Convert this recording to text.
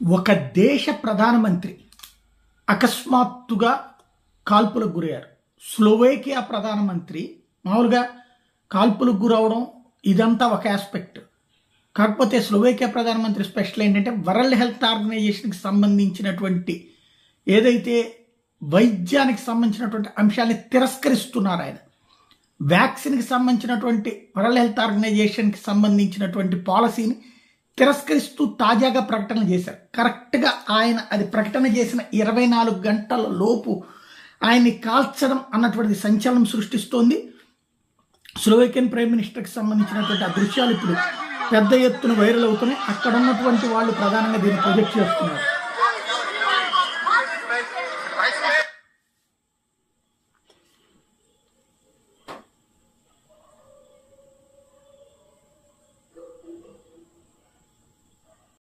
ఒక దేశ ప్రధానమంత్రి అకస్మాత్తుగా కాల్పులకు గురయ్యారు. స్లోవేకియా ప్రధానమంత్రి మామూలుగా కాల్పులకు గురవడం ఇదంతా ఒక ఆస్పెక్ట్. కాకపోతే స్లోవేకియా ప్రధానమంత్రి స్పెషల్ ఏంటంటే వరల్డ్ హెల్త్ ఆర్గనైజేషన్కి సంబంధించినటువంటి ఏదైతే వైద్యానికి సంబంధించినటువంటి అంశాలని తిరస్కరిస్తున్నారు ఆయన. వ్యాక్సిన్కి సంబంధించినటువంటి వరల్డ్ హెల్త్ ఆర్గనైజేషన్కి సంబంధించినటువంటి పాలసీని తిరస్కరిస్తూ తాజాగా ప్రకటన చేశారు. కరెక్ట్గా ఆయన అది ప్రకటన చేసిన 24 గంటల లోపు ఆయన్ని కాల్చడం అన్నటువంటిది సంచలనం సృష్టిస్తోంది. స్లోవేకియన్ ప్రైమ్ మినిస్టర్కి సంబంధించినటువంటి ఆ దృశ్యాలు ఇప్పుడు పెద్ద ఎత్తున వైరల్ అవుతున్నాయి. అక్కడ ఉన్నటువంటి వాళ్ళు ప్రధానంగా దీన్ని ప్రొజెక్ట్ చేస్తున్నారు.